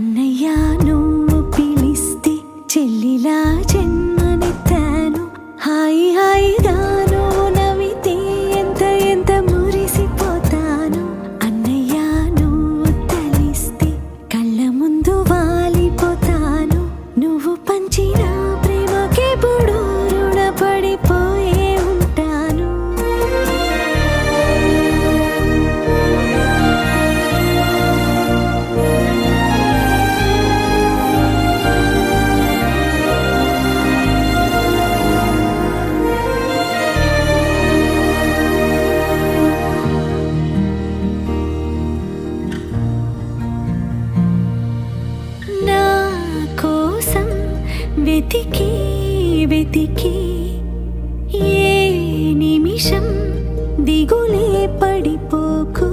అన్నయ్యా నువ్వు పిలిస్తే చెల్లిలా జన్మనెత్తాను. హాయి హాయిగా నువ్వు నవ్వితే ఎంత ఎంత మురిసిపోతాను. అన్నయ్యా నువ్వు తలిస్తే కళ్ళ ముందు వాలిపోతాను. నువ్వు పంచిన ప్రేమకెప్పుడు రుణపడిపోయే ఉంటాను. నా కోసం వెతికి వెతికి ఏ నిమిషం దిగులే పడిపోకు.